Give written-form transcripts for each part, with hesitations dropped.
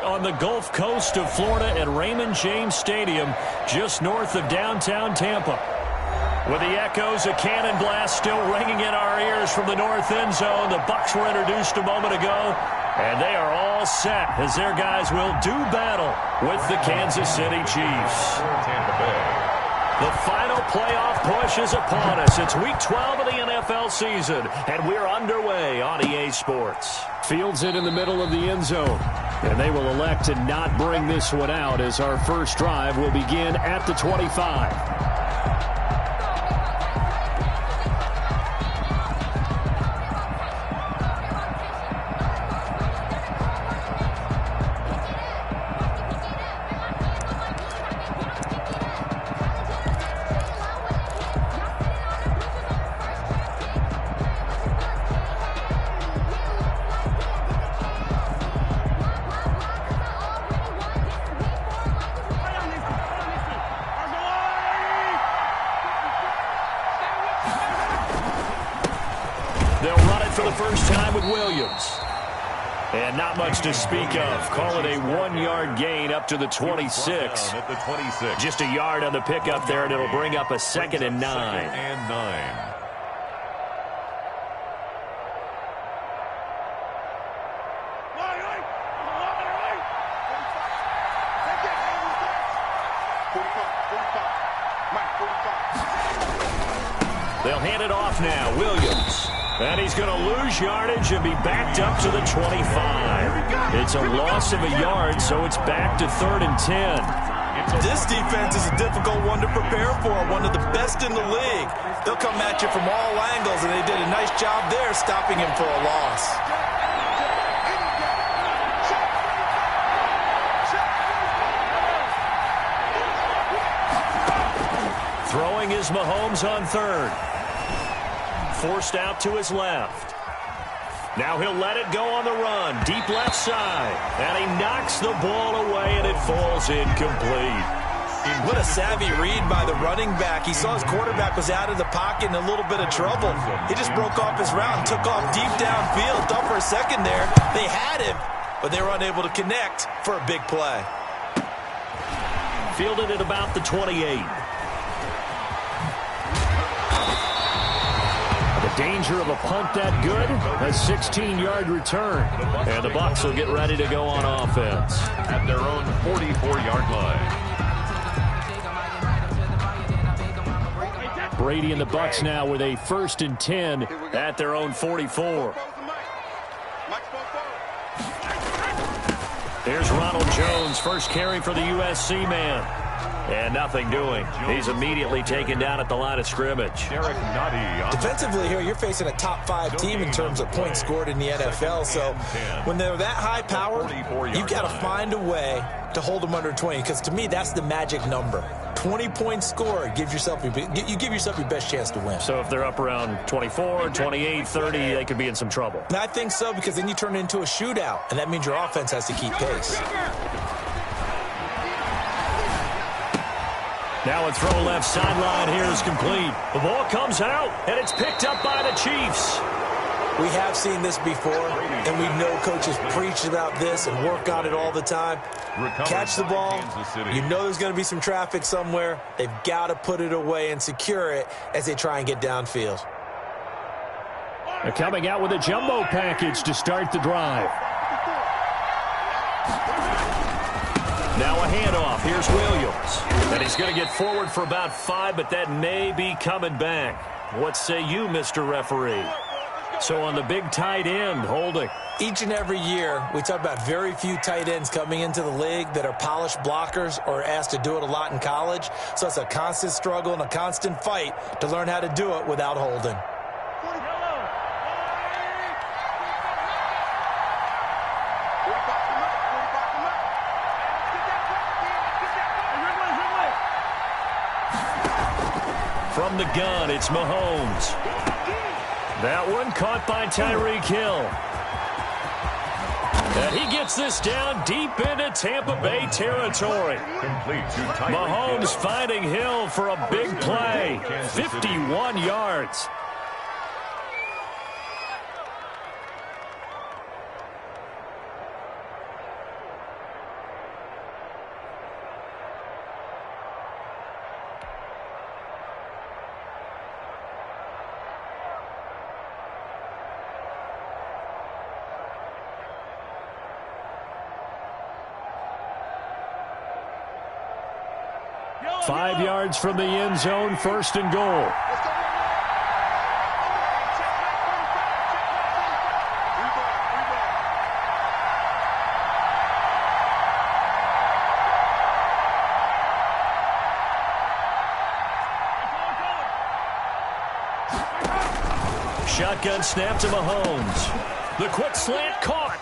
on the Gulf Coast of Florida at Raymond James Stadium, just north of downtown Tampa. With the echoes of cannon blast still ringing in our ears from the north end zone, the Bucs were introduced a moment ago, and they are all set as their guys will do battle with the Kansas City Chiefs. Tampa Bay. The final playoff push is upon us. It's Week 12 of the NFL season, and we're underway on EA Sports. Fields it in the middle of the end zone, and they will elect to not bring this one out as our first drive will begin at the 25. And not much to speak of. Call it a 1-yard gain up to the 26. At the 26. Just a yard on the pickup there, and it'll bring up a 2nd and 9. 2nd and 9. They'll hand it off now. Williams. And he's going to lose yardage and be backed up to the 25. It's a loss of a yard, so it's back to 3rd and 10. This defense is a difficult one to prepare for, one of the best in the league. They'll come at you from all angles, and they did a nice job there stopping him for a loss. Throwing is Mahomes on 3rd. Forced out to his left. Now he'll let it go on the run. Deep left side. And he knocks the ball away, and it falls incomplete. What a savvy read by the running back. He saw his quarterback was out of the pocket in a little bit of trouble. He just broke off his route and took off deep downfield. Thought for a second there they had him, but they were unable to connect for a big play. Fielded at about the 28. Danger of a punt that good, a 16-yard return. And the Bucs will get ready to go on offense. At their own 44-yard line. Brady and the Bucs now with a 1st and 10 at their own 44. Here's Ronald Jones, first carry for the USC man. And nothing doing. He's immediately taken down at the line of scrimmage. Defensively here, you're facing a top 5 team in terms of points scored in the NFL. So when they're that high powered, you got to find a way to hold them under 20. Because to me, that's the magic number. 20 points scored, you give yourself your best chance to win. So if they're up around 24, 28, 30, they could be in some trouble. And I think so, because then you turn it into a shootout, and that means your offense has to keep pace. Now a throw left sideline here is complete. The ball comes out, and it's picked up by the Chiefs. We have seen this before, and we know coaches preach about this and work on it all the time. Catch the ball. You know there's going to be some traffic somewhere. They've got to put it away and secure it as they try and get downfield. They're coming out with a jumbo package to start the drive. Now a handoff. Here's Williams. And he's going to get forward for about 5, but that may be coming back. What say you, Mr. Referee? So on the big tight end, holding. Each and every year, we talk about very few tight ends coming into the league that are polished blockers or asked to do it a lot in college. So it's a constant struggle and a constant fight to learn how to do it without holding. From the gun, it's Mahomes. That one caught by Tyreek Hill. And he gets this down deep into Tampa Bay territory. Mahomes finding Hill for a big play. 51 yards. 5 yards from the end zone, 1st and goal. Shotgun snap to Mahomes. The quick slant caught.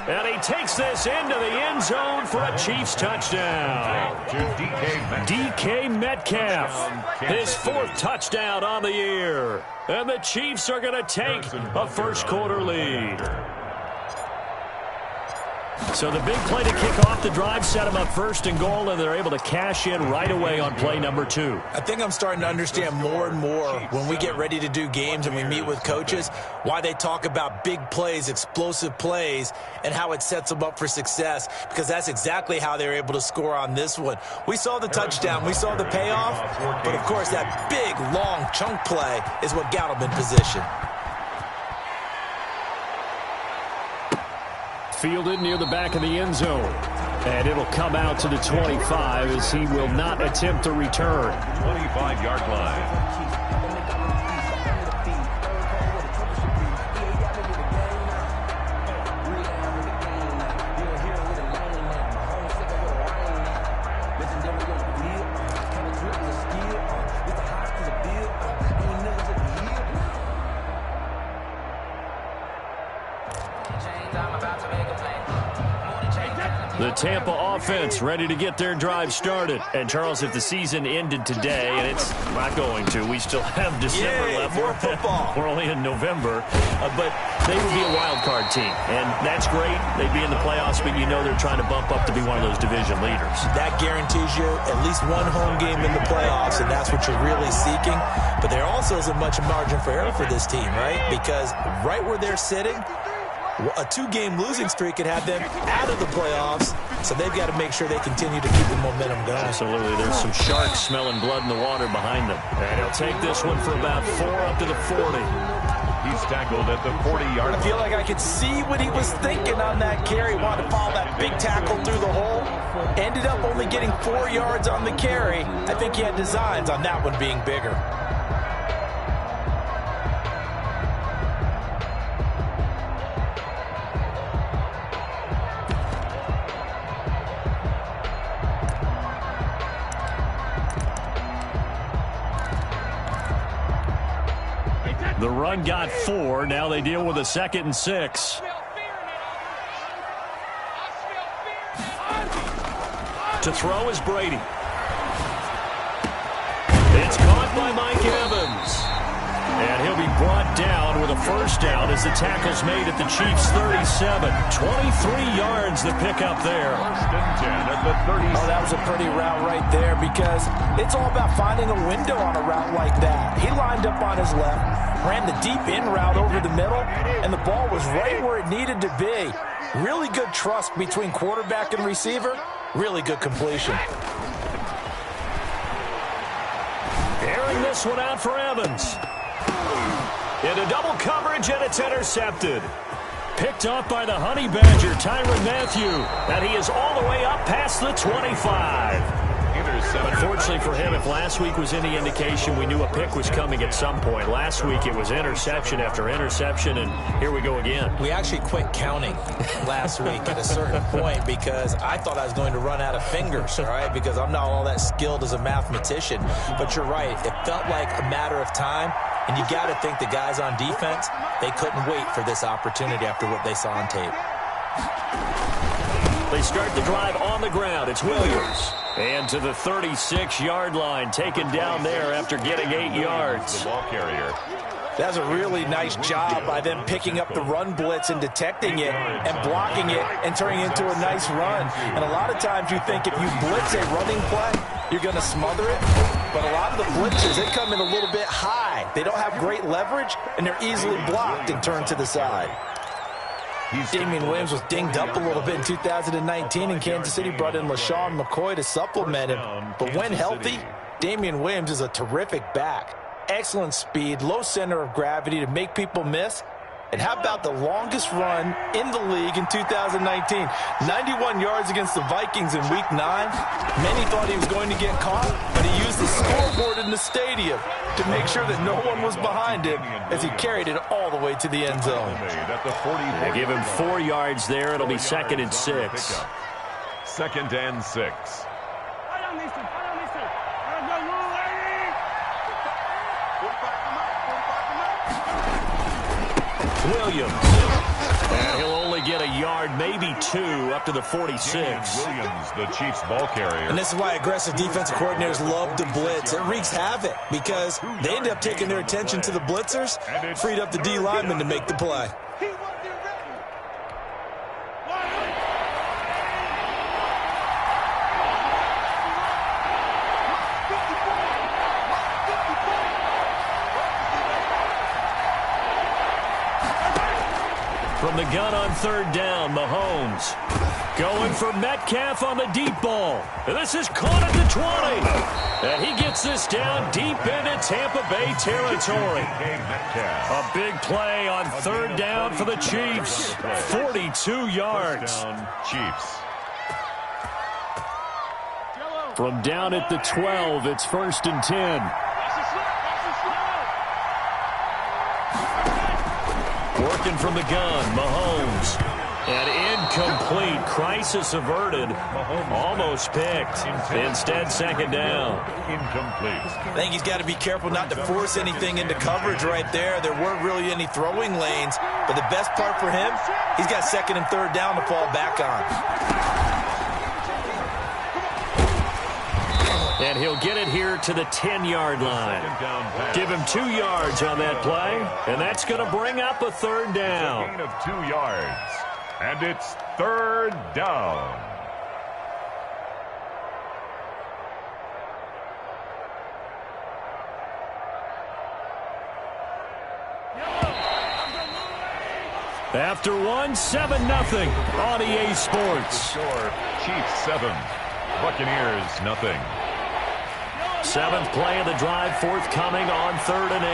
And he takes this into the end zone for a Chiefs touchdown. DK Metcalf, his 4th touchdown on the year. And the Chiefs are going to take a first-quarter lead. So the big play to kick off the drive set them up 1st and goal, and they're able to cash in right away on play number 2. I think I'm starting to understand more and more when we get ready to do games and we meet with coaches why they talk about big plays, explosive plays, and how it sets them up for success, because that's exactly how they're able to score on this one. We saw the touchdown, we saw the payoff, but of course that big, long chunk play is what got them in position. Fielded near the back of the end zone. And it'll come out to the 25 as he will not attempt to return. 25-yard line. The Tampa offense ready to get their drive started. And, Charles, if the season ended today, and it's not going to, we still have December left. More football. We're only in November. But they would be a wild card team. And that's great. They'd be in the playoffs, but you know they're trying to bump up to be one of those division leaders. That guarantees you at least one home game in the playoffs, and that's what you're really seeking. But there also isn't much margin for error for this team, right? Because right where they're sitting, a 2-game losing streak could have them out of the playoffs, so they've got to make sure they continue to keep the momentum going. Absolutely. There's some sharks smelling blood in the water behind them. And he'll take this one for about 4 up to the 40. He's tackled at the 40-yard line. I feel like I could see what he was thinking on that carry. Wanted to follow that big tackle through the hole. Ended up only getting 4 yards on the carry. I think he had designs on that one being bigger. The run got 4. Now they deal with a 2nd and 6. To throw is Brady. It's caught by Mike Evans. And he'll be brought down with a first down as the tackle's made at the Chiefs' 37. 23 yards the pickup there. 1st and 10 at the 37. Oh, that was a pretty route right there, because it's all about finding a window on a route like that. He lined up on his left, ran the deep in route over the middle, and the ball was right where it needed to be. Really good trust between quarterback and receiver. Really good completion. Airing this one out for Evans. Into double coverage, and it's intercepted. Picked off by the Honey Badger, Tyrann Mathieu. And he is all the way up past the 25. Unfortunately for him, if last week was any indication, we knew a pick was coming at some point. Last week it was interception after interception, and here we go again. We actually quit counting last week at a certain point because I thought I was going to run out of fingers, all right, because I'm not all that skilled as a mathematician. But you're right. It felt like a matter of time, and you got to think the guys on defense, they couldn't wait for this opportunity after what they saw on tape. They start the drive on the ground. It's Williams. And to the 36-yard line, taken down there after getting 8 yards. The ball carrier. That's a really nice job by them picking up the run blitz and detecting it and blocking it and turning it into a nice run. And a lot of times you think if you blitz a running play, you're going to smother it. But a lot of the blitzes, they come in a little bit high. They don't have great leverage, and they're easily blocked and turned to the side. Damian Williams was dinged up a little bit in 2019, and Kansas City brought in LaShawn McCoy to supplement him. But when healthy, Damian Williams is a terrific back. Excellent speed, low center of gravity to make people miss, And how about the longest run in the league in 2019? 91 yards against the Vikings in Week 9. Many thought he was going to get caught, but he used the scoreboard in the stadium to make sure that no one was behind him as he carried it all the way to the end zone. They give him 4 yards there. It'll be 2nd and 6. 2nd and 6. Williams. And he'll only get a yard, maybe 2, up to the 46. Williams, the Chiefs ball carrier. And this is why aggressive defensive coordinators love to blitz. It wreaks havoc because they end up taking their attention to the blitzers, freed up the D lineman to make the play. From the gun on 3rd down, Mahomes going for Metcalf on the deep ball. This is caught at the 20. And he gets this down deep into Tampa Bay territory. A big play on 3rd down for the Chiefs. 42 yards. Chiefs. From down at the 12, it's 1st and 10. Working from the gun, Mahomes. And incomplete. Crisis averted. Almost picked. Instead, 2nd down. Incomplete. I think he's got to be careful not to force anything into coverage right there. There weren't really any throwing lanes. But the best part for him, he's got 2nd and 3rd down to fall back on. And he'll get it here to the 10-yard line. Give him 2 yards on that play, and that's going to bring up a 3rd down. Gain of 2 yards, and it's 3rd down. After 1, 7-0 on EA Sports. Score, Chiefs 7, Buccaneers 0. 7th play of the drive forthcoming on 3rd and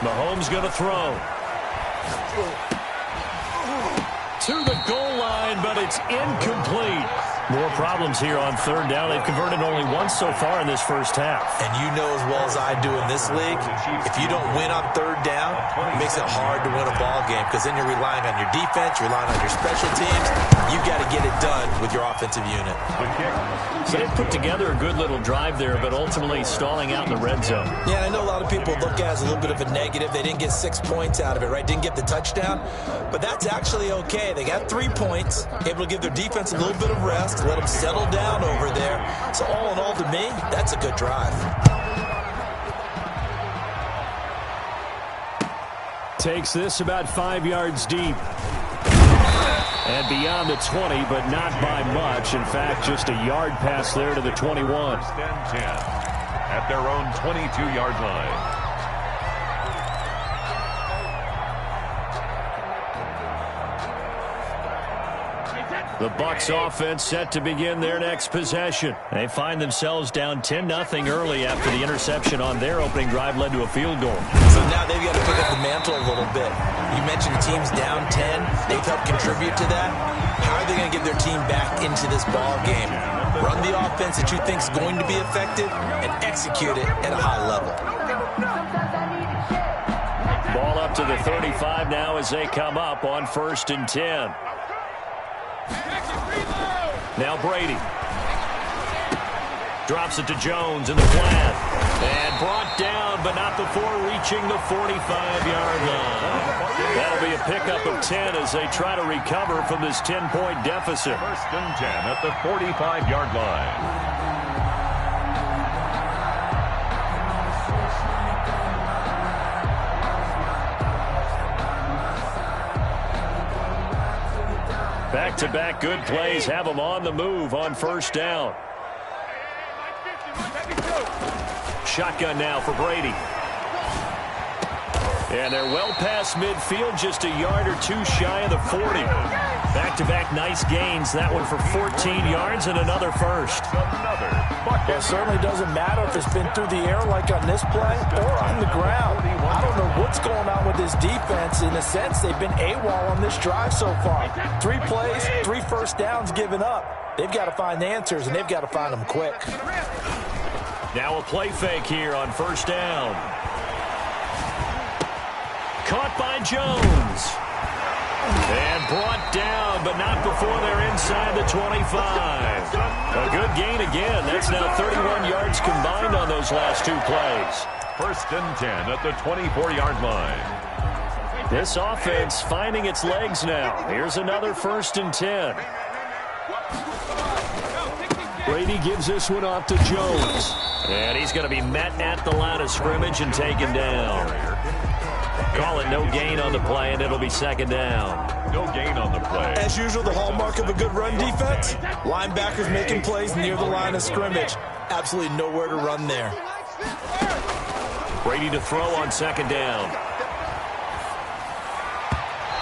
8. Mahomes going to throw. To the goal line, but it's incomplete. More problems here on 3rd down. They've converted only once so far in this first half. And you know as well as I do in this league, if you don't win on 3rd down, it makes it hard to win a ball game because then you're relying on your defense, you're relying on your special teams. You've got to get it done with your offensive unit. So they've put together a good little drive there, but ultimately stalling out in the red zone. Yeah, I know a lot of people look at it as a little bit of a negative. They didn't get 6 points out of it, right? Didn't get the touchdown. But that's actually okay. They got 3 points, able to give their defense a little bit of rest, let them settle down over there. So all in all, to me, that's a good drive. Takes this about 5 yards deep. And beyond the 20, but not by much. In fact, just a yard pass there to the 21. 1st and 10 at their own 22-yard line. The Bucs offense set to begin their next possession. They find themselves down 10-0 early after the interception on their opening drive led to a field goal. So now they've got to pick up the mantle a little bit. You mentioned the team's down 10. They've helped contribute to that. How are they going to get their team back into this ball game? Run the offense that you think is going to be effective and execute it at a high level. Ball up to the 35 now as they come up on 1st and 10. Now Brady. Drops it to Jones in the flat. And brought down, but not before reaching the 45-yard line. That'll be a pickup of 10 as they try to recover from this 10-point deficit. 1st and 10 at the 45-yard line. Back-to-back good plays have them on the move on 1st down. Shotgun now for Brady. And they're well past midfield, just a yard or two shy of the 40. Back-to-back nice gains. That one for 14 yards and another first. Well, it certainly doesn't matter if it's been through the air like on this play or on the ground. I don't know what's going on with this defense. In a sense, they've been AWOL on this drive so far. 3 plays, 3 first downs given up. They've got to find the answers, and they've got to find them quick. Now a play fake here on first down. Caught by Jones. And brought down, but not before they're inside the 25. A good gain again. That's now 31 yards combined on those last 2 plays. First and 10 at the 24-yard line. This offense finding its legs now. Here's another first and 10. Brady gives this one off to Jones. And he's going to be met at the line of scrimmage and taken down. Call it no gain on the play, and it'll be second down. No gain on the play. As usual, the hallmark of a good run defense, linebackers making plays near the line of scrimmage. Absolutely nowhere to run there. Brady to throw on second down.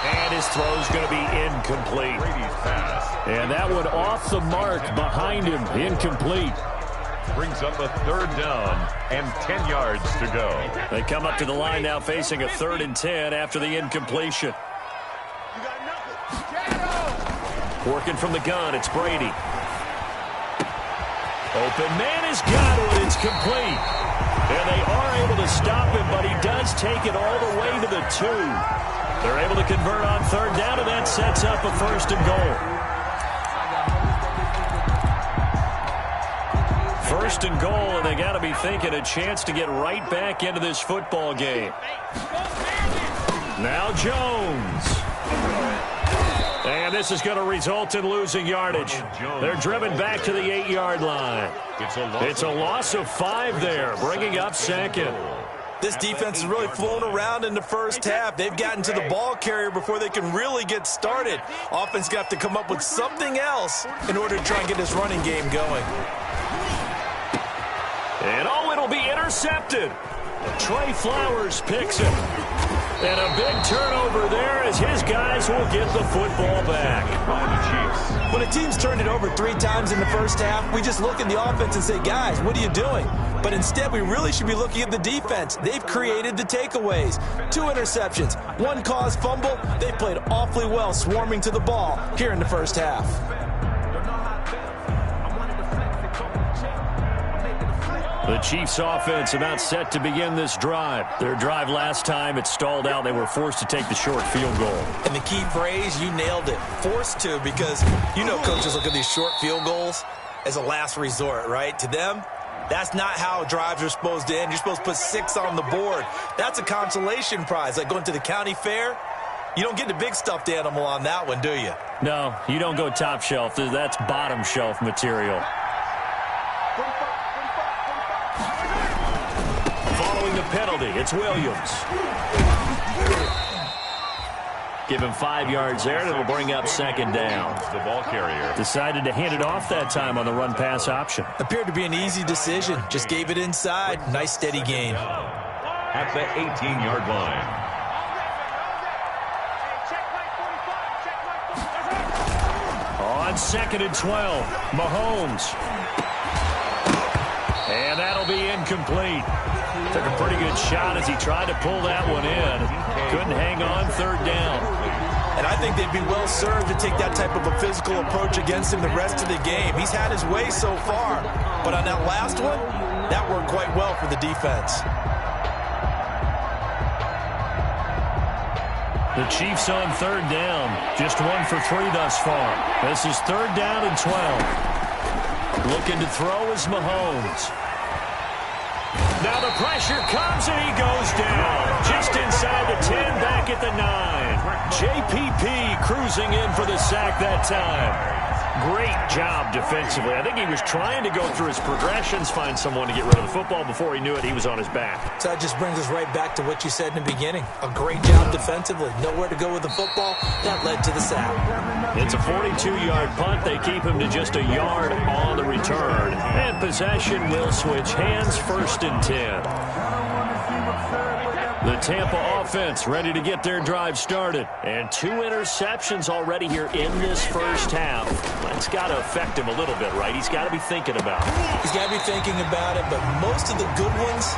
And his throw's going to be incomplete. Brady's pass. And that one off the mark behind him, incomplete. Brings up a 3rd down and 10 yards to go. They come up to the line now facing a 3rd and 10 after the incompletion. Working from the gun, it's Brady. Open man has got it, it's complete. And they are able to stop him, but he does take it all the way to the 2. They're able to convert on 3rd down, and that sets up a 1st and goal. 1st and goal, and they got to be thinking a chance to get right back into this football game. Now Jones. And this is going to result in losing yardage. They're driven back to the 8-yard line. It's a loss of 5 there, bringing up second. This defense is really flown around in the first half. They've gotten to the ball carrier before they can really get started. Offense got to come up with something else in order to try and get this running game going. And oh, it'll be intercepted. Trey Flowers picks it. And a big turnover there as his guys will get the football back. When a team's turned it over 3 times in the first half, we just look at the offense and say, guys, what are you doing? But instead, we really should be looking at the defense. They've created the takeaways. 2 interceptions, 1 caused fumble. They played awfully well swarming to the ball here in the first half. The Chiefs offense about set to begin this drive. Their drive last time, it stalled out. They were forced to take the short field goal. And the key phrase, you nailed it, forced to, because you know coaches look at these short field goals as a last resort, right? To them, that's not how drives are supposed to end. You're supposed to put 6 on the board. That's a consolation prize, like going to the county fair. You don't get the big stuffed animal on that one, do you? No, you don't go top shelf. That's bottom shelf material. Following the penalty, it's Williams. Give him 5 yards there, and it'll bring up second down. The ball carrier decided to hand it off that time on the run-pass option. Appeared to be an easy decision. Just gave it inside. Nice, steady gain. At the 18-yard line. On 2nd and 12, Mahomes. And that'll be incomplete. Took a pretty good shot as he tried to pull that one in. Couldn't hang on 3rd down. And I think they'd be well served to take that type of a physical approach against him the rest of the game. He's had his way so far. But on that last one, that worked quite well for the defense. The Chiefs on 3rd down. Just 1 for 3 thus far. This is 3rd down and 12. Looking to throw is Mahomes. Now the pressure comes and he goes down. Just inside the 10, back at the 9. JPP cruising in for the sack that time. Great job defensively. I think he was trying to go through his progressions, find someone to get rid of the football. Before he knew it, he was on his back. So that just brings us right back to what you said in the beginning. A great job defensively. Nowhere to go with the football. That led to the sack. It's a 42-yard punt. They keep him to just a yard on the return. And possession will switch hands, 1st and 10. The Tampa offense ready to get their drive started. And 2 interceptions already here in this first half. That's got to affect him a little bit, right? He's got to be thinking about it. He's got to be thinking about it, but most of the good ones,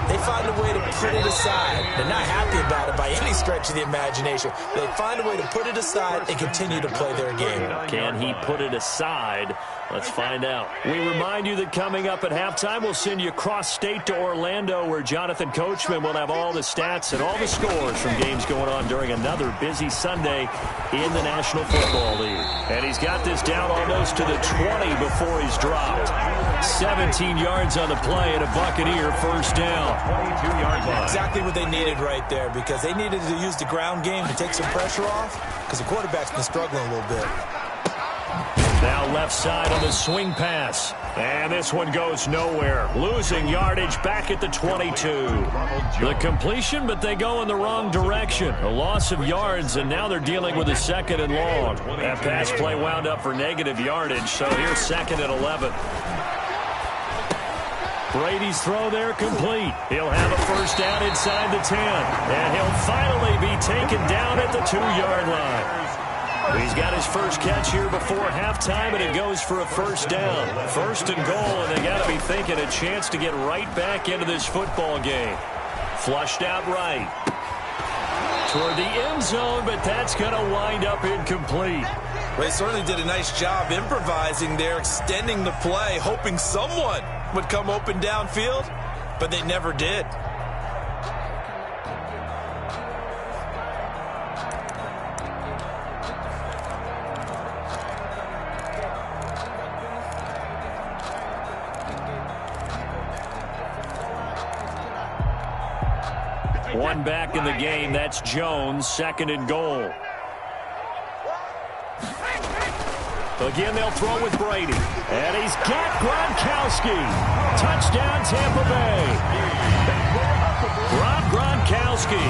they find a way to put it aside. They're not happy about it by any stretch of the imagination. They find a way to put it aside and continue to play their game. Can he put it aside? Let's find out. We remind you that coming up at halftime, we'll send you cross-state to Orlando, where Jonathan Coachman will have all the stats and all the scores from games going on during another busy Sunday in the National Football League. And he's got this down almost to the 20 before he's dropped. 17 yards on the play and a Buccaneer first down. 22-yard line. Exactly what they needed right there, because they needed to use the ground game to take some pressure off, because the quarterback's been struggling a little bit. Now left side on the swing pass. And this one goes nowhere. Losing yardage back at the 22. The completion, but they go in the wrong direction. A loss of yards, and now they're dealing with a 2nd and long. That pass play wound up for negative yardage, so here's 2nd and 11. Brady's throw there complete. He'll have a first down inside the 10. And he'll finally be taken down at the 2-yard line. He's got his first catch here before halftime, and it goes for a first down. 1st and goal, and they got to be thinking a chance to get right back into this football game. Flushed out right. Toward the end zone, but that's going to wind up incomplete. Well, they certainly did a nice job improvising there, extending the play, hoping someone would come open downfield, but they never did. One back in the game. That's Jones. 2nd and goal. Again, they'll throw with Brady. And he's got Gronkowski. Touchdown, Tampa Bay. Gronkowski.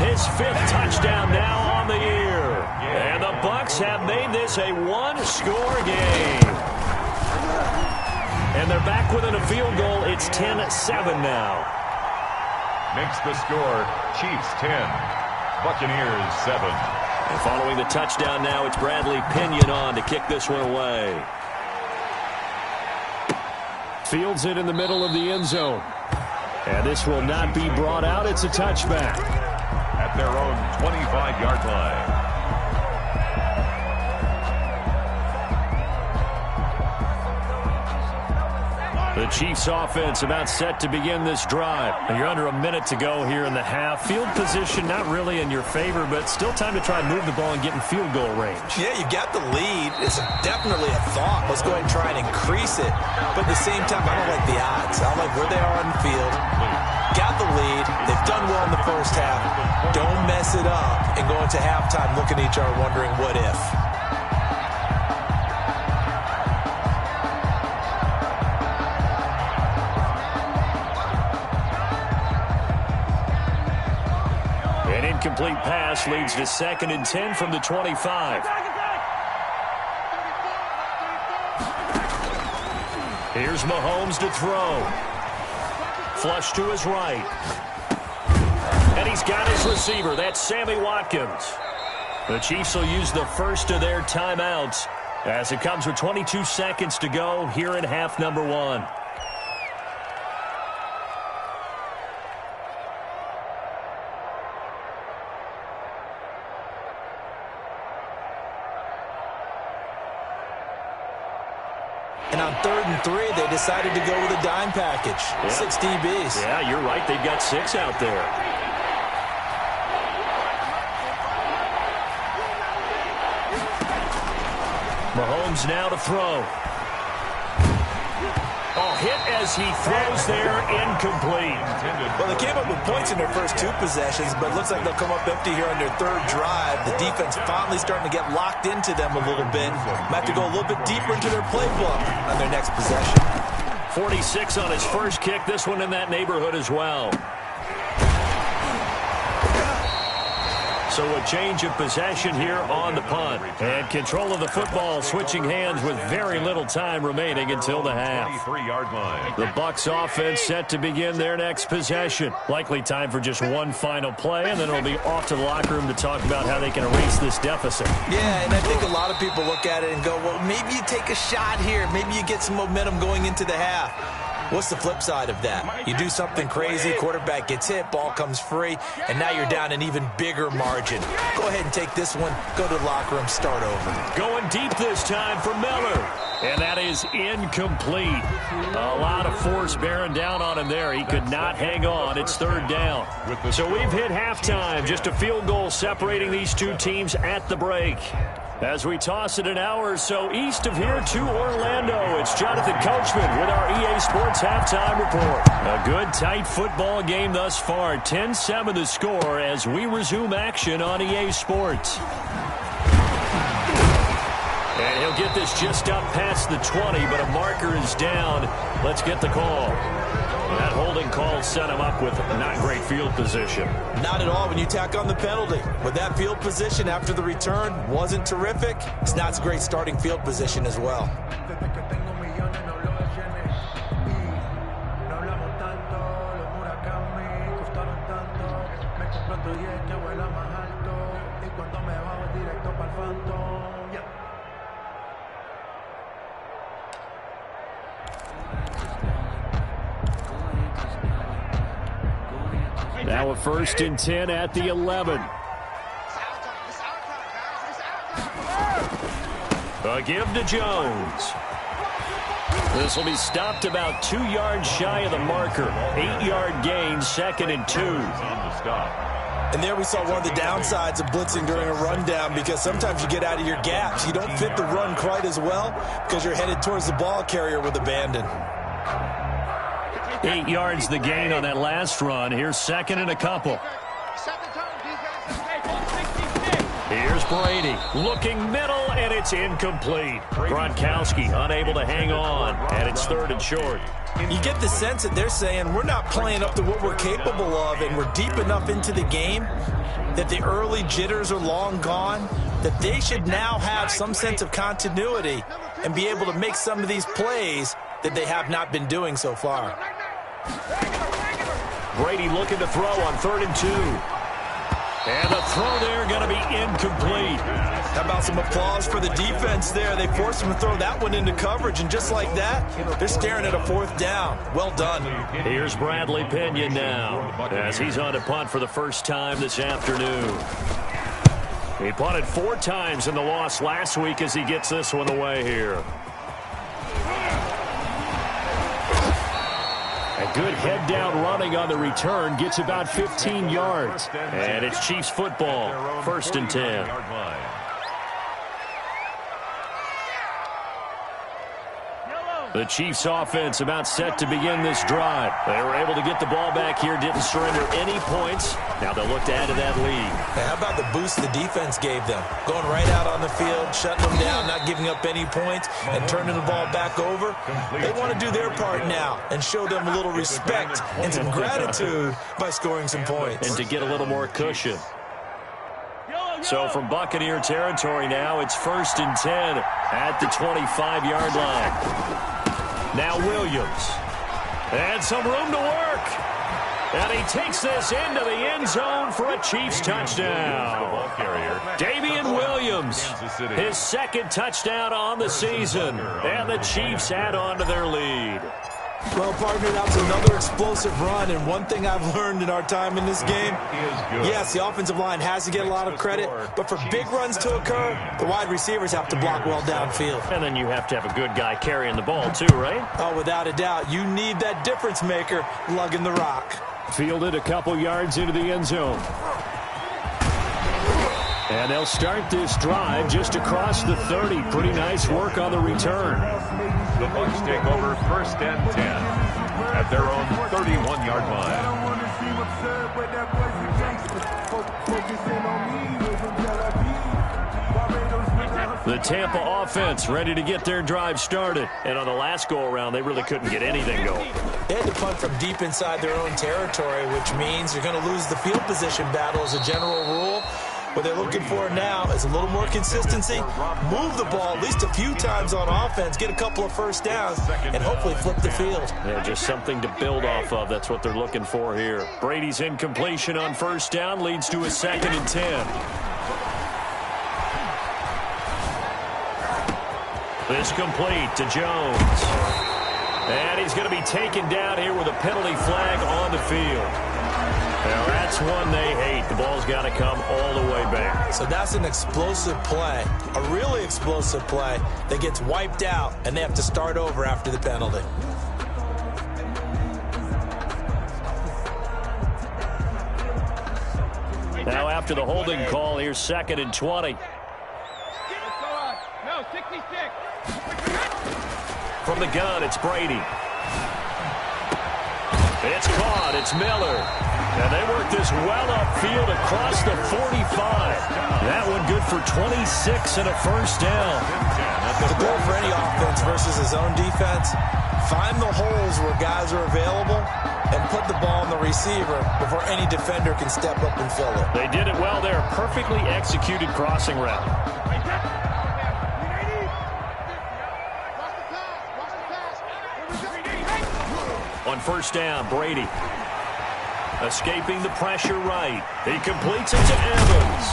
His 5th touchdown now on the year. And the Bucs have made this a 1-score game. And they're back within a field goal. It's 10-7 now. Makes the score, Chiefs 10, Buccaneers 7. And following the touchdown now, it's Bradley Pinion on to kick this one away. Fields it in the middle of the end zone. And this will not be brought out. It's a touchback. At their own 25-yard line. The Chiefs offense about set to begin this drive. And you're under a minute to go here in the half. Field position not really in your favor, but still time to try and move the ball and get in field goal range. Yeah, you got the lead. It's definitely a thought. Let's go ahead and try and increase it. But at the same time, I don't like the odds. I don't like where they are on the field. Got the lead. They've done well in the first half. Don't mess it up and go into halftime looking at each other wondering what if. Incomplete pass leads to 2nd and 10 from the 25. Here's Mahomes to throw. Flush to his right. And he's got his receiver. That's Sammy Watkins. The Chiefs will use the first of their timeouts as it comes with 22 seconds to go here in half number 1. And on 3rd and 3, they decided to go with a dime package. Yeah. 6 DBs. Yeah, you're right. They've got 6 out there. Mahomes now to throw. Oh, hit as he throws there, incomplete. Well, they came up with points in their first 2 possessions, but it looks like they'll come up empty here on their 3rd drive. The defense finally starting to get locked into them a little bit. Might have to go a little bit deeper into their playbook on their next possession. 46 on his first kick. This one in that neighborhood as well. So a change of possession here on the punt. And control of the football switching hands with very little time remaining until the half. 23-yard line. The Bucs offense set to begin their next possession. Likely time for just one final play, and then it'll be off to the locker room to talk about how they can erase this deficit. Yeah, and I think a lot of people look at it and go, well, maybe you take a shot here. Maybe you get some momentum going into the half. What's the flip side of that? You do something crazy, quarterback gets hit, ball comes free, and now you're down an even bigger margin. Go ahead and take this one, go to the locker room, start over. Going deep this time for Miller. And that is incomplete. A lot of force bearing down on him there. He could not hang on. It's third down. So we've hit halftime. Just a field goal separating these two teams at the break. As we toss it an hour or so east of here to Orlando, it's Jonathan Coachman with our EA Sports Halftime Report. A good, tight football game thus far. 10-7 the score as we resume action on EA Sports. And he'll get this just up past the 20, but a marker is down. Let's get the call. That holding call set him up with not great field position. Not at all when you tack on the penalty. With that field position after the return wasn't terrific, it's not a great starting field position as well. Now a 1st and 10 at the 11. A give to Jones. This will be stopped about 2 yards shy of the marker. 8-yard gain, 2nd and 2. And there we saw one of the downsides of blitzing during a rundown, because sometimes you get out of your gaps. You don't fit the run quite as well because you're headed towards the ball carrier with abandon. 8 yards the gain on that last run. Here's 2nd and a couple. Here's Brady looking middle, and it's incomplete. Gronkowski unable to hang on, and it's 3rd and short. You get the sense that they're saying we're not playing up to what we're capable of, and we're deep enough into the game that the early jitters are long gone, that they should now have some sense of continuity and be able to make some of these plays that they have not been doing so far. Brady looking to throw on 3rd and 2. And the throw there going to be incomplete. How about some applause for the defense there? They forced him to throw that one into coverage, and just like that, they're staring at a 4th down. Well done. Here's Bradley Pinion now as he's on to punt for the first time this afternoon. He punted 4 times in the loss last week as he gets this one away here. A good head-down running on the return, gets about 15 yards. And it's Chiefs football, 1st and 10. The Chiefs offense about set to begin this drive. They were able to get the ball back here, didn't surrender any points. Now they'll look to add to that lead. Hey, how about the boost the defense gave them? Going right out on the field, shutting them down, not giving up any points, and turning the ball back over. They want to do their part now and show them a little respect and some gratitude by scoring some points. And to get a little more cushion. So from Buccaneer territory now, it's 1st and 10 at the 25-yard line. Now Williams. And some room to work. And he takes this into the end zone for a Chiefs touchdown. Damian Williams, his 2nd touchdown on the season. And the Chiefs add on to their lead. Well, partner, that was another explosive run, and one thing I've learned in our time in this game, yes, the offensive line has to get a lot of credit, but for big runs to occur, the wide receivers have to block well downfield. And then you have to have a good guy carrying the ball too, right? Oh, without a doubt. You need that difference maker lugging the rock. Fielded a couple yards into the end zone. And they'll start this drive just across the 30. Pretty nice work on the return. The Bucs take over 1st and 10 at their own 31-yard line. The Tampa offense ready to get their drive started. And on the last go-around, they really couldn't get anything going. They had to punt from deep inside their own territory, which means you're going to lose the field position battle as a general rule. What they're looking for now is a little more consistency, move the ball at least a few times on offense, get a couple of first downs, and hopefully flip the field. Yeah, just something to build off of. That's what they're looking for here. Brady's incompletion on first down leads to a 2nd and 10. This complete to Jones. And he's going to be taken down here with a penalty flag on the field. Now, that's one they hate. The ball's got to come all the way back. So that's an explosive play, a really explosive play that gets wiped out, and they have to start over after the penalty. Now, after the holding call, here's 2nd and 20. No, 66. From the gun, it's Brady. It's caught. It's Miller. And they work this well upfield across the 45. That one good for 26 and a first down. The goal for any offense versus his own defense, find the holes where guys are available and put the ball on the receiver before any defender can step up and fill it. They did it well there. Perfectly executed crossing route. On first down, Brady. Escaping the pressure right. He completes it to Evans.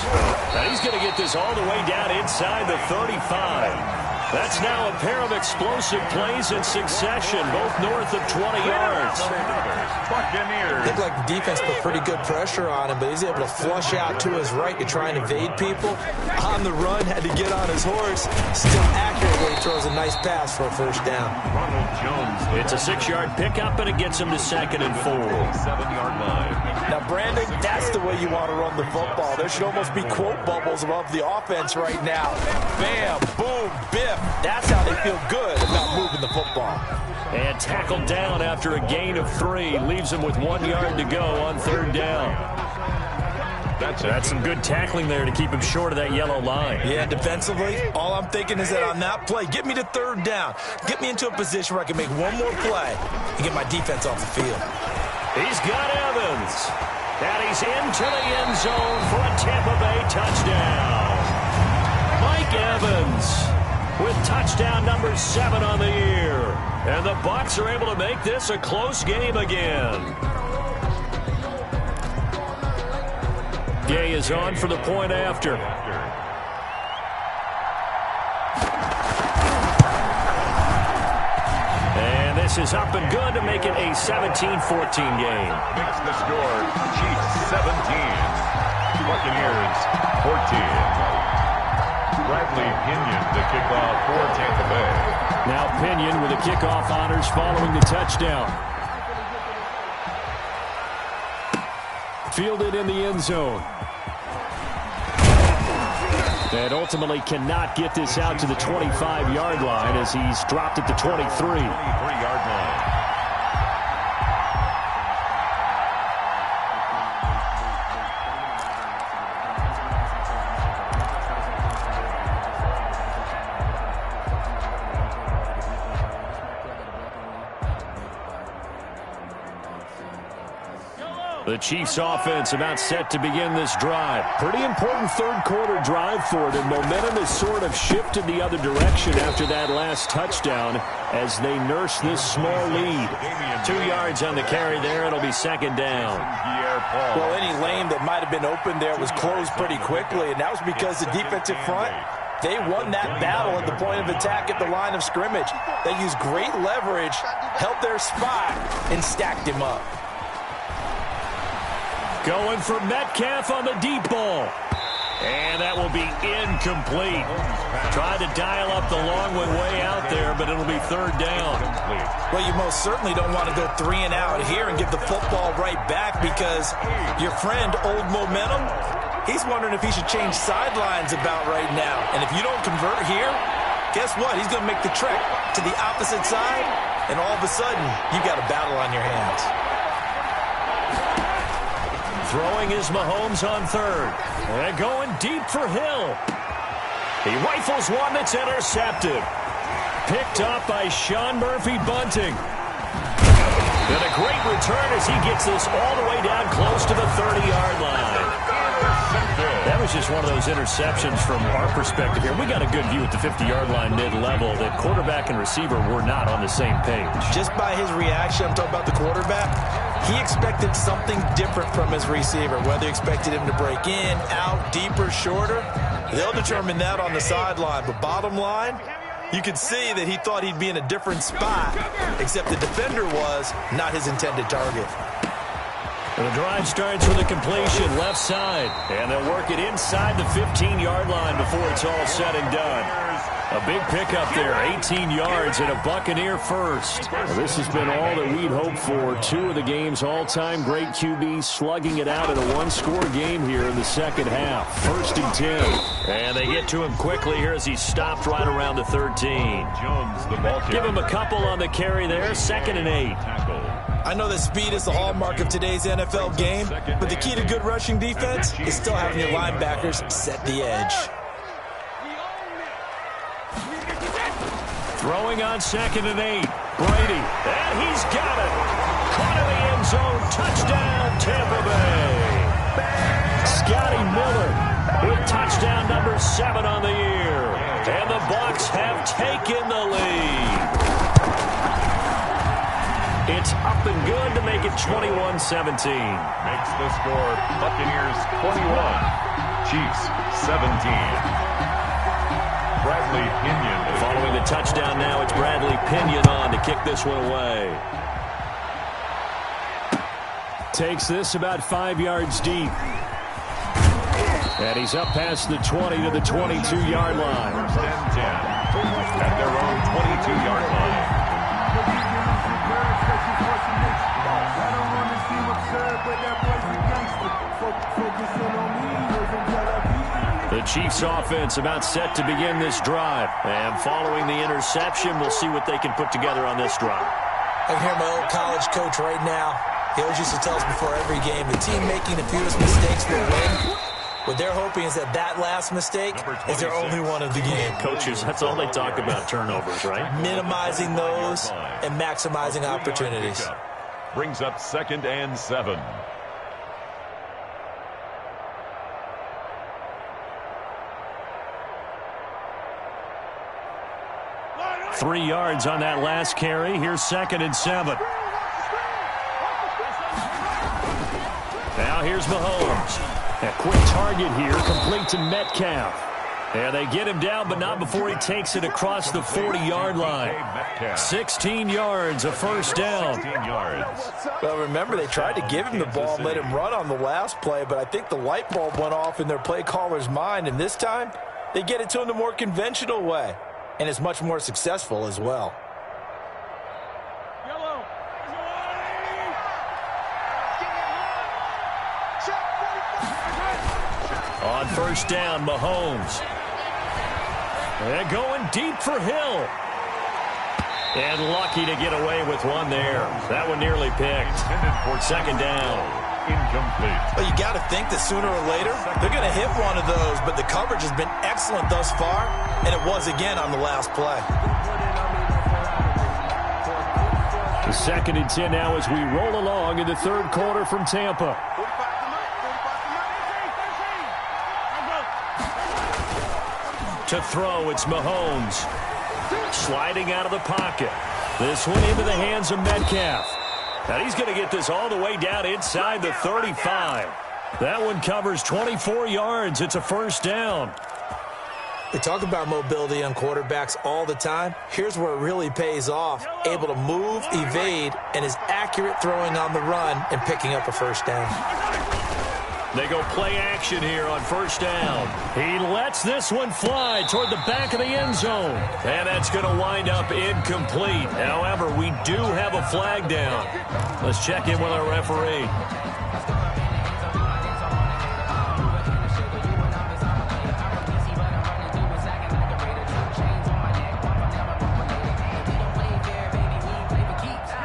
And he's going to get this all the way down inside the 35. That's now a pair of explosive plays in succession, both north of 20 yards. Looked like the defense put pretty good pressure on him, but he's able to flush out to his right to try and evade people. On the run, had to get on his horse. Still accurately throws a nice pass for a first down. It's a 6-yard pickup, and it gets him to 2nd and 4. 7-yard line. Now, Brandon, that's the way you want to run the football. There should almost be quote bubbles above the offense right now. Bam, boom, biff. That's how they feel good about moving the football. And tackled down after a gain of 3. Leaves him with 1 yard to go on 3rd down. That's some good tackling there to keep him short of that yellow line. Yeah, defensively, all I'm thinking is that on that play, get me to 3rd down. Get me into a position where I can make one more play and get my defense off the field. He's got Evans. And he's into the end zone for a Tampa Bay touchdown. Mike Evans with touchdown number 7 on the year. And the Bucs are able to make this a close game again. Gay is on for the point after. And this is up and good to make it a 17-14 game. Makes the score. Chiefs 17. Buccaneers 14. Bradley Pinion the kickoff for Tampa Bay. Now Pinion with the kickoff honors following the touchdown. Fielded in the end zone. And ultimately cannot get this out to the 25-yard line as he's dropped at the 23. 23-yard line. The Chiefs offense about set to begin this drive. Pretty important third quarter drive for them. Momentum has sort of shifted the other direction after that last touchdown as they nurse this small lead. 2 yards on the carry there. It'll be 2nd down. Well, any lane that might have been open there was closed pretty quickly, and that was because the defensive front, they won that battle at the point of attack at the line of scrimmage. They used great leverage, held their spot, and stacked him up. Going for Metcalf on the deep ball. And that will be incomplete. Tried to dial up the long one way out there, but it'll be 3rd down. Well, you most certainly don't want to go 3 and out here and give the football right back because your friend, Old Momentum, he's wondering if he should change sidelines about right now. And if you don't convert here, guess what? He's going to make the trek to the opposite side, and all of a sudden, you got a battle on your hands. Throwing is Mahomes on 3rd. And going deep for Hill. He rifles one that's intercepted. Picked up by Sean Murphy-Bunting. And a great return as he gets this all the way down close to the 30-yard line. That was just one of those interceptions from our perspective here. We got a good view at the 50-yard line mid-level that quarterback and receiver were not on the same page. Just by his reaction, I'm talking about the quarterback, he expected something different from his receiver. Whether he expected him to break in, out, deeper, shorter, they'll determine that on the sideline. But bottom line, you could see that he thought he'd be in a different spot, except the defender was not his intended target. The drive starts with a completion left side, and they'll work it inside the 15-yard line before it's all said and done. A big pickup there, 18 yards and a Buccaneer first. Well, this has been all that we'd hoped for. Two of the game's all-time great QBs slugging it out in a one-score game here in the second half. 1st and 10. And they get to him quickly here as he's stopped right around the 13. Jones, the ball carrier. Give him a couple on the carry there, 2nd and 8. I know that speed is the hallmark of today's NFL game, but the key to good rushing defense is still having your linebackers set the edge. Throwing on 2nd and 8. Brady. And he's got it. Caught in the end zone. Touchdown, Tampa Bay. Scotty Miller with touchdown number 7 on the year. And the Bucs have taken the lead. It's up and good to make it 21-17. Makes the score Buccaneers 21, Chiefs 17. Bradley Pinion. Following the touchdown now, it's Bradley Pinion on to kick this one away. Takes this about 5 yards deep. And he's up past the 20 to the 22-yard line. 1st and 10 at their own 22-yard line. The Chiefs offense about set to begin this drive. And following the interception, we'll see what they can put together on this drive. I can hear my old college coach right now. He always used to tell us before every game, the team making the fewest mistakes will win. What they're hoping is that that last mistake is their only one of the game. Coaches, that's all they talk about, turnovers, right? Minimizing those and maximizing opportunities. Brings up 2nd and 7. Three yards on that last carry. Here's 2nd and 7. Now here's Mahomes. A quick target here, complete to Metcalf. And they get him down, but not before he takes it across the 40-yard line. 16 yards, a first down. 16 yards. Well, remember, they tried to give him the ball and let him run on the last play, but I think the light bulb went off in their play caller's mind, and this time they get it to him the more conventional way. And it's much more successful as well. On 1st down, Mahomes. They're going deep for Hill. And lucky to get away with one there. That one nearly picked. 2nd down. Incomplete. Well, you got to think that sooner or later they're going to hit one of those, but the coverage has been excellent thus far, and it was again on the last play. The 2nd and 10 now as we roll along in the 3rd quarter from Tampa. To throw, it's Mahomes. Sliding out of the pocket. This one into the hands of Metcalf. And he's going to get this all the way down inside the 35. That one covers 24 yards. It's a first down. We talk about mobility on quarterbacks all the time. Here's where it really pays off. Able to move, evade, and is accurate throwing on the run and picking up a first down. They go play action here on 1st down. He lets this one fly toward the back of the end zone. And that's going to wind up incomplete. However, we do have a flag down. Let's check in with our referee.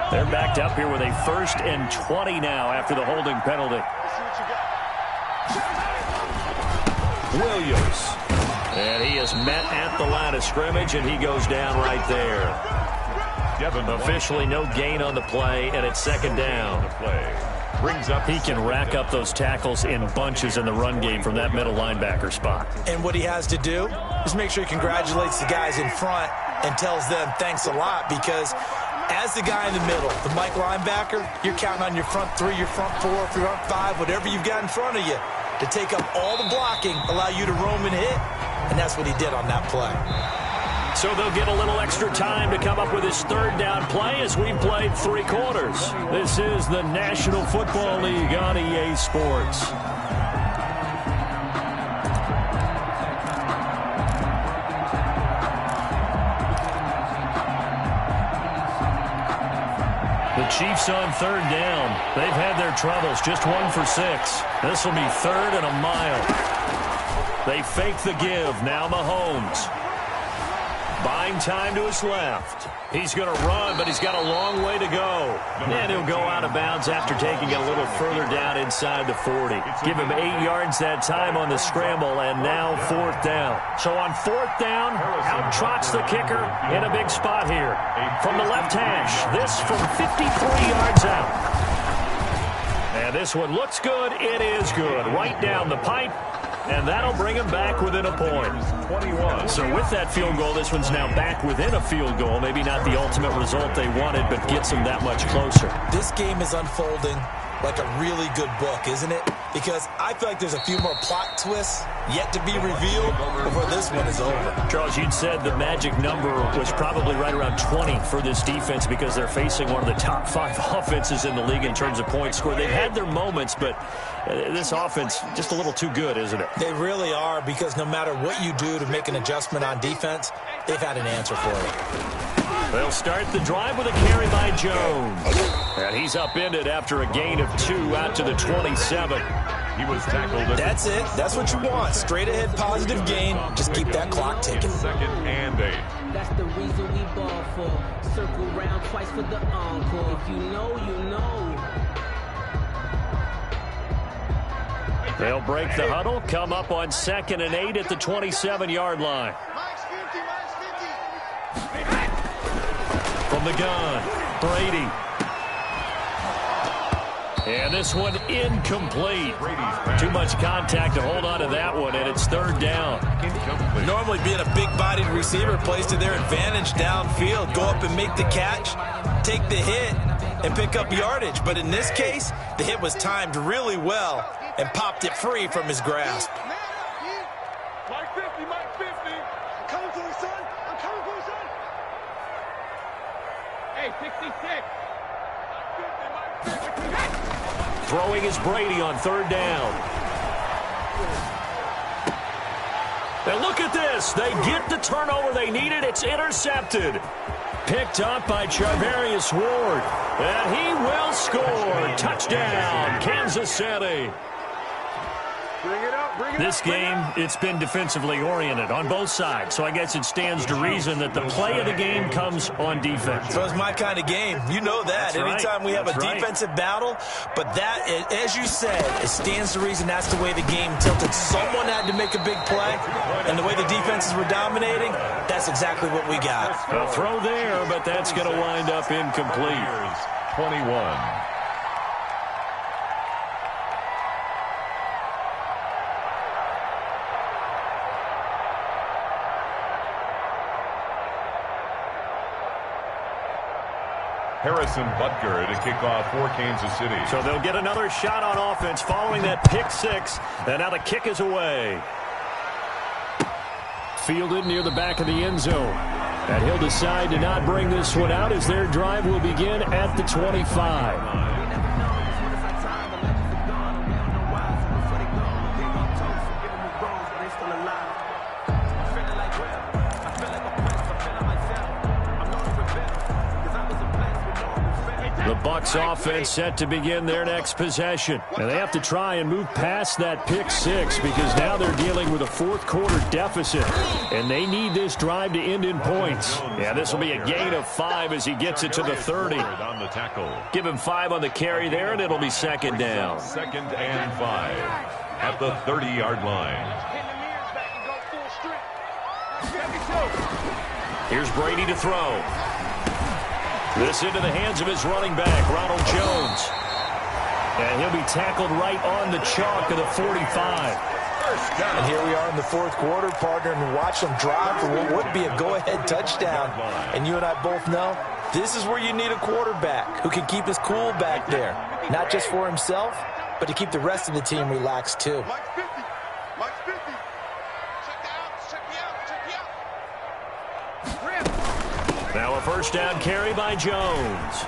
They're backed up here with a 1st and 20 now after the holding penalty. Williams. And he is met at the line of scrimmage, and he goes down right there. Officially no gain on the play, and it's 2nd down. brings up. He can rack up those tackles in bunches in the run game from that middle linebacker spot. And what he has to do is make sure he congratulates the guys in front and tells them thanks a lot, because as the guy in the middle, the Mike linebacker, you're counting on your front three, your front four, your front five, whatever you've got in front of you to take up all the blocking, allow you to roam and hit, and that's what he did on that play. So they'll get a little extra time to come up with his third down play as we've played 3 quarters. This is the National Football League on EA Sports. The Chiefs on third down. They've had their troubles, just 1 for 6. This will be 3rd and a mile. They fake the give. Now Mahomes. Buying time to his left. He's going to run, but he's got a long way to go. And he'll go out of bounds after taking it a little further down inside the 40. Give him 8 yards that time on the scramble, and now 4th down. So on 4th down, out trots the kicker in a big spot here. From the left hash, this from 53 yards out. And this one looks good. It is good. Right down the pipe. And that'll bring him back within a point. 21. So with that field goal, this one's now back within a field goal. Maybe not the ultimate result they wanted, but gets them that much closer. This game is unfolding like a really good book, isn't it? Because I feel like there's a few more plot twists yet to be revealed before this one is over. Charles, you'd said the magic number was probably right around 20 for this defense because they're facing one of the top 5 offenses in the league in terms of points scored. They've had their moments, but this offense just a little too good, isn't it? They really are, because no matter what you do to make an adjustment on defense, they've had an answer for it. They'll start the drive with a carry by Jones. And he's upended after a gain of 2 out to the 27. He was tackled. That's it. That's what you want. Straight ahead positive gain. Just keep that clock ticking. 2nd and 8. That's the reason we ball for. Circle round twice for the encore. If you know, you know. They'll break the huddle, come up on 2nd and 8 at the 27-yard line. From the gun, Brady. And this one incomplete. Too much contact to hold on to that one, and it's 3rd down. Normally being a big-bodied receiver plays to their advantage downfield. Go up and make the catch, take the hit, and pick up yardage. But in this case, the hit was timed really well and popped it free from his grasp. Mike 50, Mike 50. I'm coming for you, son. I'm coming for you, son. Hey, 66. Throwing is Brady on 3rd down. And look at this. They get the turnover they needed. It's intercepted. Picked up by Charvarius Ward. And he will score. Touchdown, Kansas City. This game, it's been defensively oriented on both sides, so I guess it stands to reason that the play of the game comes on defense. So it's my kind of game. You know that. That's right. Anytime we have a That's defensive battle, but that, as you said, it stands to reason that's the way the game tilted. Someone had to make a big play, and the way the defenses were dominating, that's exactly what we got. A throw there, but that's going to wind up incomplete. 21. Harrison Butker to kick off for Kansas City. So they'll get another shot on offense following that pick 6, and now the kick is away. Fielded near the back of the end zone. And he'll decide to not bring this one out as their drive will begin at the 25. The Bucs offense set to begin their next possession. And they have to try and move past that pick 6 because now they're dealing with a 4th quarter deficit. And they need this drive to end in points. Yeah, this will be a gain of 5 as he gets it to the 30. On the tackle. Give him 5 on the carry there, and it'll be 2nd down. 2nd and 5 at the 30-yard line. Here's Brady to throw. This into the hands of his running back, Ronald Jones. And he'll be tackled right on the chalk of the 45. And here we are in the fourth quarter, partner, and watch them drive for what would be a go-ahead touchdown. And you and I both know this is where you need a quarterback who can keep his cool back there, not just for himself, but to keep the rest of the team relaxed too. Mike's 50. Mike's 50. Check me out. Now a first down carry by Jones.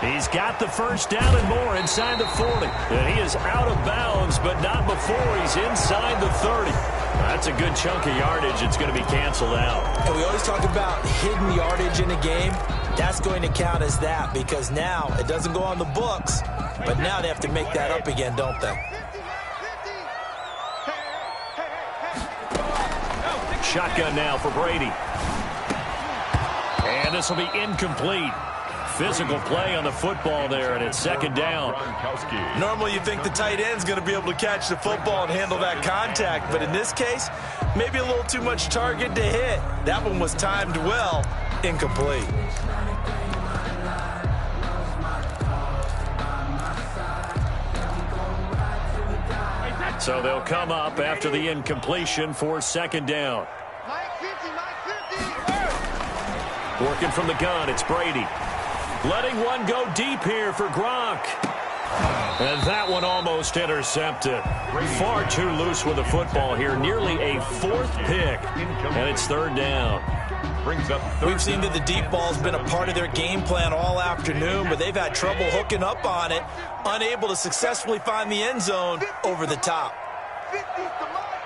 He's got the first down and more inside the 40. And he is out of bounds, but not before he's inside the 30. That's a good chunk of yardage. It's going to be canceled out. And we always talk about hidden yardage in a game. That's going to count as that because now it doesn't go on the books, but now they have to make that up again, don't they? Shotgun now for Brady. And this will be incomplete. Physical play on the football there, and it's second down. Normally you think the tight end's going to be able to catch the football and handle that contact, but in this case, maybe a little too much target to hit. That one was timed well, incomplete. So they'll come up after the incompletion for second down. Mike 50, Mike 50. Working from the gun, it's Brady. Letting one go deep here for Gronk. And that one almost intercepted. Far too loose with the football here. Nearly a fourth pick. And it's third down. We've seen that the deep ball's been a part of their game plan all afternoon, but they've had trouble hooking up on it, unable to successfully find the end zone over the top. 50's the Mike.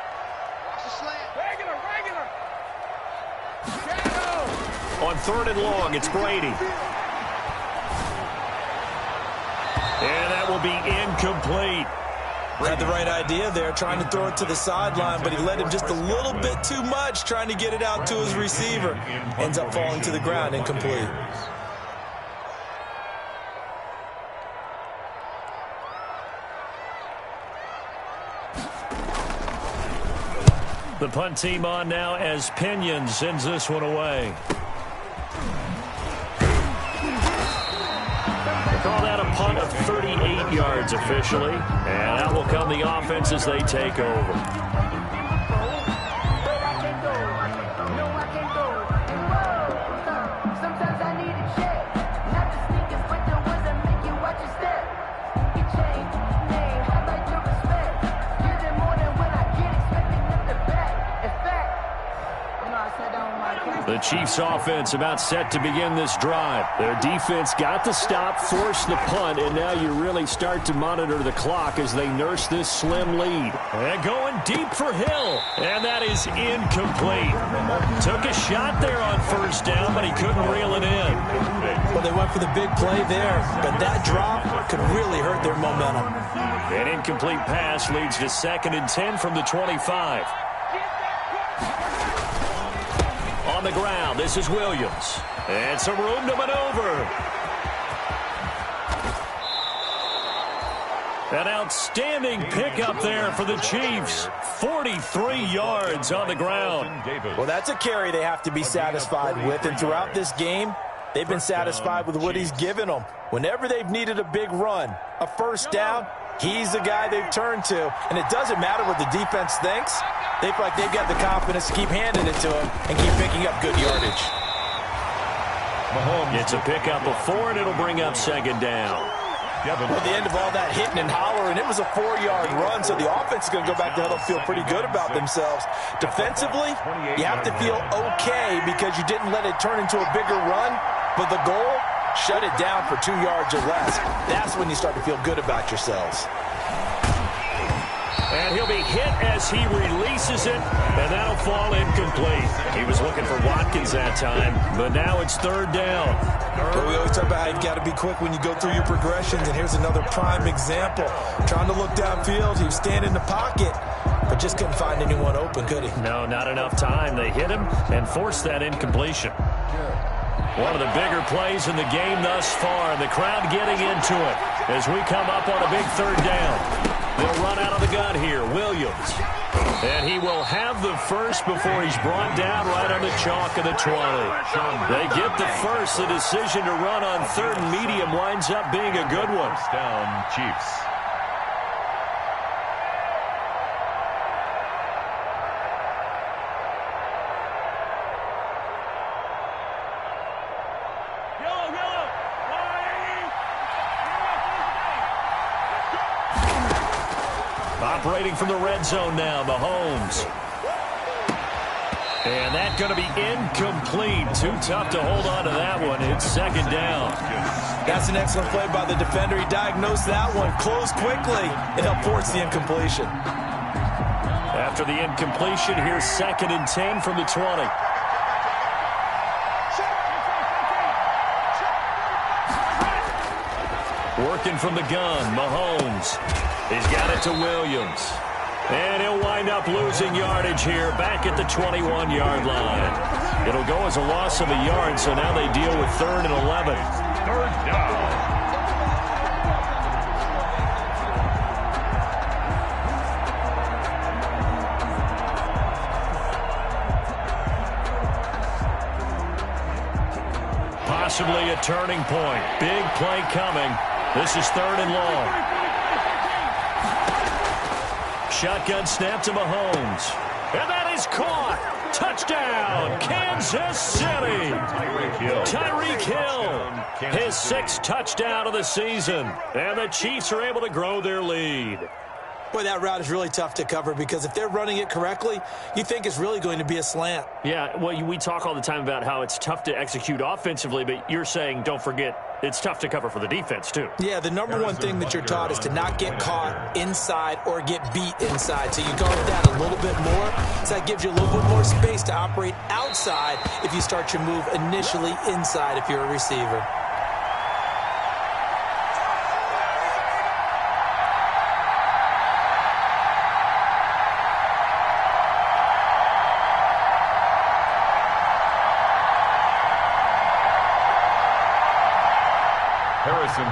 Watch the slant. Regular. On third and long, it's Brady. And that will be incomplete. Had the right idea there, trying to throw it to the sideline, but he led him just a little bit too much, trying to get it out to his receiver. Ends up falling to the ground, incomplete. The punt team on now as Pinion sends this one away. Call that a punt of 38 yards officially. And out will come the offense as they take over. The Chiefs offense about set to begin this drive. Their defense got the stop, forced the punt, and now you really start to monitor the clock as they nurse this slim lead. And going deep for Hill, and that is incomplete. Took a shot there on first down, but he couldn't reel it in. Well, they went for the big play there, but that drop could really hurt their momentum. An incomplete pass leads to 2nd and 10 from the 25. On the ground, this is Williams. And some room to maneuver. An outstanding pickup there for the Chiefs. 43 yards on the ground. Well, that's a carry they have to be satisfied with. And throughout this game, they've been satisfied with what he's given them. Whenever they've needed a big run, a first down, he's the guy they've turned to. And it doesn't matter what the defense thinks. They feel like they've got the confidence to keep handing it to him and keep picking up good yardage. It's a pickup of 4, and it'll bring up 2nd down. At the end of all that hitting and hollering, it was a 4-yard run, so the offense is going to go back to huddle, feel pretty good about themselves. Defensively, you have to feel okay because you didn't let it turn into a bigger run, but the goal, shut it down for 2 yards or less. That's when you start to feel good about yourselves. And he'll be hit as he releases it, and that'll fall incomplete. He was looking for Watkins that time, but now it's 3rd down. But we always talk about how you've got to be quick when you go through your progressions, and here's another prime example. Trying to look downfield, he was standing in the pocket, but just couldn't find anyone open, could he? No, not enough time. They hit him and forced that incompletion. One of the bigger plays in the game thus far, and the crowd getting into it as we come up on a big 3rd down. They'll run out of the gun here. Williams. And he will have the first before he's brought down right on the chalk of the 20. They get the first. The decision to run on third and medium winds up being a good one. First down, Chiefs. Operating from the red zone now, Mahomes. And that's going to be incomplete. Too tough to hold on to that one. It's second down. That's an excellent play by the defender. He diagnosed that one, closed quickly, and helped force the incompletion. After the incompletion, here's second and 10 from the 20. Working from the gun, Mahomes. He's got it to Williams. And he'll wind up losing yardage here back at the 21-yard line. It'll go as a loss of a yard, so now they deal with 3rd and 11. Third down. Possibly a turning point. Big play coming. This is 3rd and long. Shotgun snap to Mahomes. And that is caught. Touchdown, Kansas City. Tyreek Hill, his 6th touchdown of the season. And the Chiefs are able to grow their lead. Boy, that route is really tough to cover because if they're running it correctly, you think it's really going to be a slant. Yeah, well, we talk all the time about how it's tough to execute offensively, but you're saying, don't forget, it's tough to cover for the defense, too. Yeah, the number one thing that you're taught is to not get caught inside or get beat inside. So you guard that a little bit more. So that gives you a little bit more space to operate outside if you start your move initially inside if you're a receiver.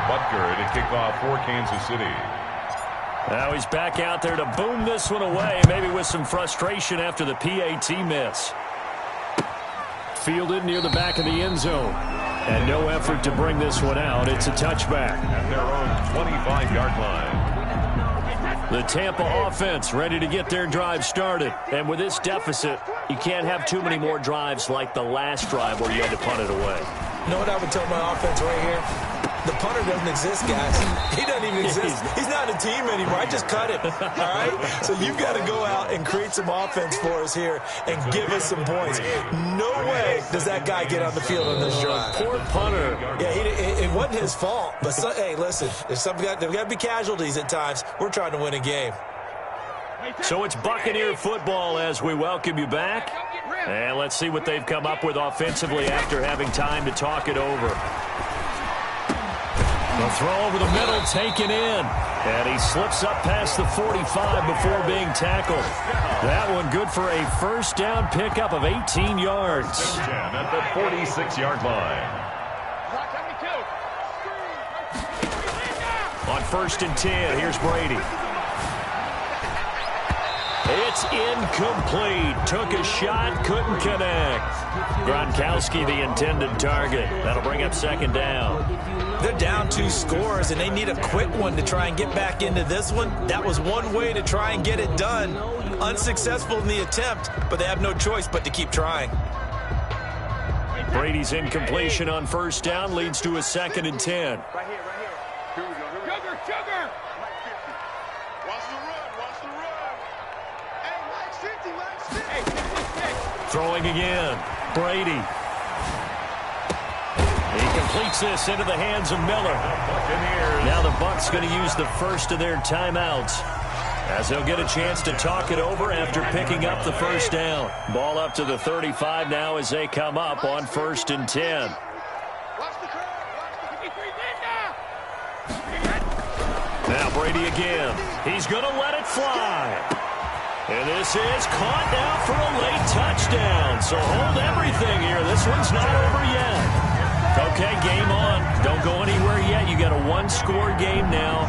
Butker to kick off for Kansas City. Now he's back out there to boom this one away, maybe with some frustration after the PAT miss. Fielded near the back of the end zone. And no effort to bring this one out. It's a touchback. At their own 25-yard line. The Tampa offense ready to get their drive started. And with this deficit, you can't have too many more drives like the last drive where you had to punt it away. You know what I would tell my offense right here? The punter doesn't exist, guys. He doesn't even exist. He's not a team anymore. I just cut him, all right? So you've got to go out and create some offense for us here and give us some points. No way does that guy get on the field on this drive. Poor punter. Yeah, it wasn't his fault. But, hey, listen, there's got to be casualties at times. We're trying to win a game. So it's Buccaneer football as we welcome you back. And let's see what they've come up with offensively after having time to talk it over. The throw over the middle taken in. And he slips up past the 45 before being tackled. That one good for a first down pickup of 18 yards. At the 46-yard line. On 1st and 10, here's Brady. It's incomplete. Took a shot, couldn't connect. Gronkowski, the intended target. That'll bring up 2nd down. They're down 2 scores, and they need a quick one to try and get back into this one. That was one way to try and get it done. Unsuccessful in the attempt, but they have no choice but to keep trying. Brady's incompletion on 1st down leads to a 2nd and 10. Right here. Here we go. Sugar. Watch the run. Hey, Max 50. Throwing again. Brady. He completes this into the hands of Miller. Now the Bucs going to use the first of their timeouts as they'll get a chance to talk it over after picking up the first down. Ball up to the 35 now as they come up on 1st and 10. Now Brady again. He's going to let it fly. And this is caught now for a late touchdown. So hold everything here. This one's not over yet. Okay, game on. Don't go anywhere yet. You got a 1-score game now.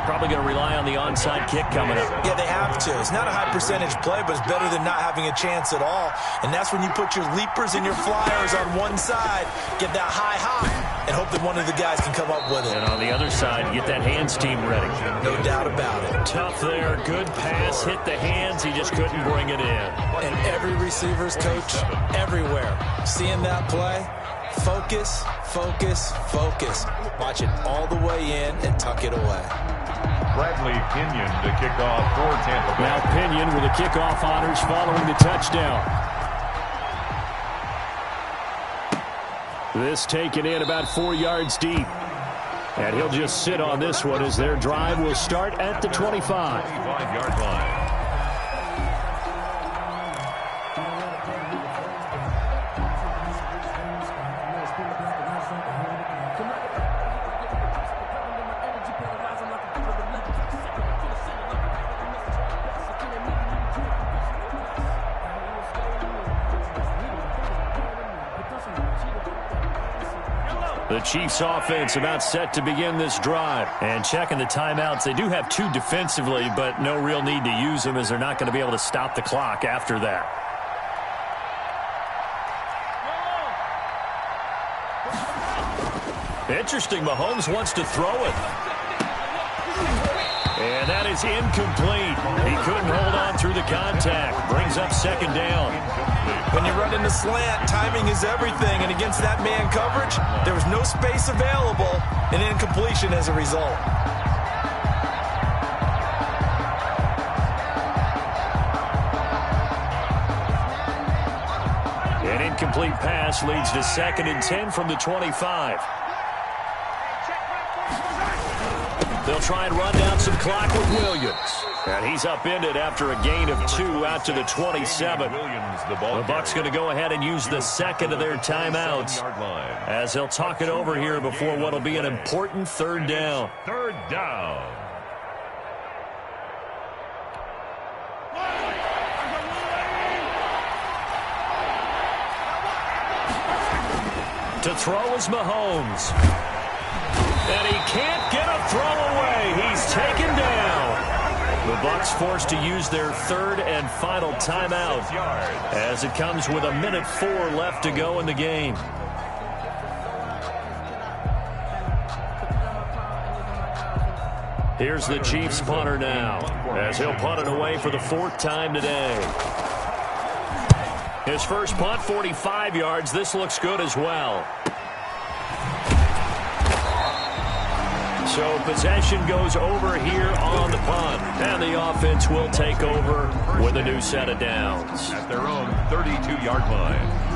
Probably going to rely on the onside kick coming up. Yeah, they have to. It's not a high percentage play, but it's better than not having a chance at all. And that's when you put your leapers and your flyers on one side, get that high hop, and hope that one of the guys can come up with it. And on the other side, get that hands team ready. No doubt about it. Tough there. Good pass. Hit the hands. He just couldn't bring it in. And every receiver's coach everywhere, seeing that play, focus, focus, focus. Watch it all the way in and tuck it away. Bradley Pinion to kick off for Tampa Bay. Now Pinion with the kickoff honors following the touchdown. This taken in about 4 yards deep. And he'll just sit on this one as their drive will start at the 25. 25-yard line. The Chiefs offense about set to begin this drive. And checking the timeouts, they do have 2 defensively, but no real need to use them as they're not going to be able to stop the clock after that. Interesting, Mahomes wants to throw it. And that is incomplete. He couldn't hold on through the contact. Brings up second down. When you run in the slant, timing is everything. And against that man coverage, there was no space available, and incompletion as a result. An incomplete pass leads to 2nd and 10 from the 25. They'll try and run down some clock with Williams. And he's upended after a gain of 2 out to the 27. The Bucs going to go ahead and use the second of their timeouts as they'll talk it over here before what will be an important 3rd down. 3rd down. To throw is Mahomes. And he can't get a throw away. He's taken down. The Bucs forced to use their 3rd and final timeout as it comes with 1:04 left to go in the game. Here's the Chiefs punter now as he'll punt it away for the 4th time today. His first punt, 45 yards. This looks good as well. So possession goes over here on the punt. And the offense will take over with a new set of downs. At their own 32-yard line.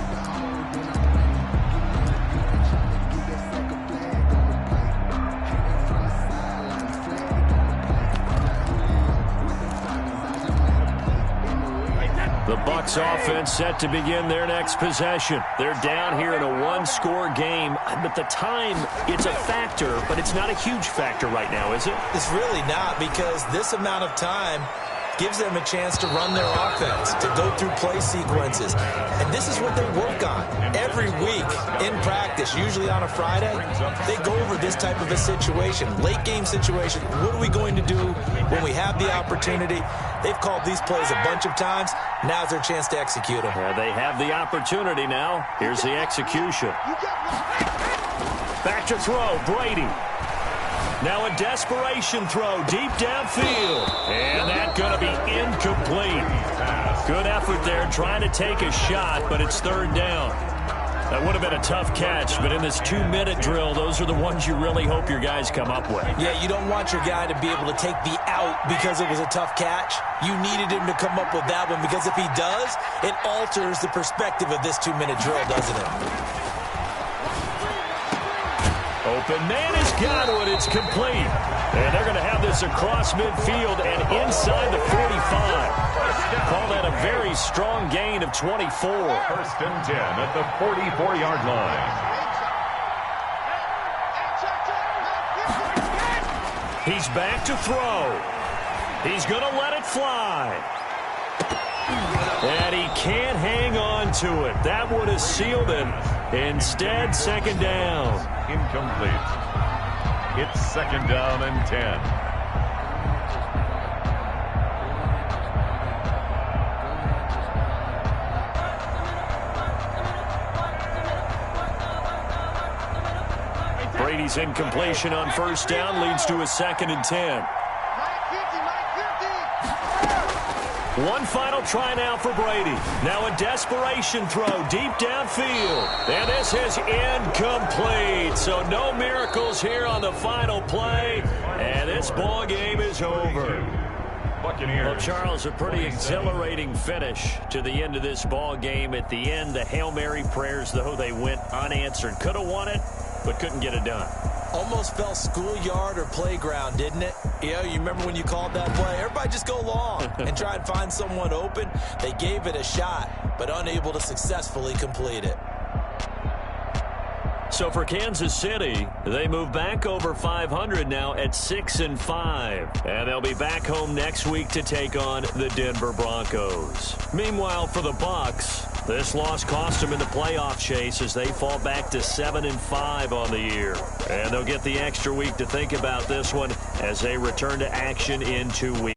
The Bucs offense set to begin their next possession. They're down here in a 1-score game, but the time, it's a factor, but it's not a huge factor right now, is it? It's really not, because this amount of time gives them a chance to run their offense, to go through play sequences. And this is what they work on every week in practice, usually on a Friday. They go over this type of a situation, late game situation. What are we going to do when we have the opportunity? They've called these plays a bunch of times. Now's their chance to execute them. Yeah, they have the opportunity now. Here's the execution. Back to throw, Brady. Now a desperation throw deep downfield. And that's going to be incomplete. Good effort there trying to take a shot, but it's 3rd down. That would have been a tough catch, but in this 2-minute drill, those are the ones you really hope your guys come up with. Yeah, you don't want your guy to be able to take the out because it was a tough catch. You needed him to come up with that one, because if he does, it alters the perspective of this 2-minute drill, doesn't it? Open man has got it. It's complete. And they're going to have this across midfield and inside the 45. Call that a very strong gain of 24. 1st and 10 at the 44-yard line. He's back to throw. He's going to let it fly. And he can't hang on to it. That would have sealed it. Instead, 2nd down. Incomplete. It's 2nd down and 10. Brady's incompletion on first down leads to a 2nd and 10. One final try now for Brady. Now a desperation throw deep downfield. And this is incomplete. So no miracles here on the final play. And this ball game is over. Well, Charles, a pretty exhilarating finish to the end of this ball game. At the end, the Hail Mary prayers, though, they went unanswered. Could have won it, but couldn't get it done. Almost felt schoolyard or playground, didn't it? You know, you remember when you called that play? Everybody just go long and try and find someone open. They gave it a shot, but unable to successfully complete it. So for Kansas City, they move back over 500 now at 6-5. And they'll be back home next week to take on the Denver Broncos. Meanwhile, for the Bucs, this loss cost them in the playoff chase as they fall back to 7-5 on the year. And they'll get the extra week to think about this one as they return to action in 2 weeks.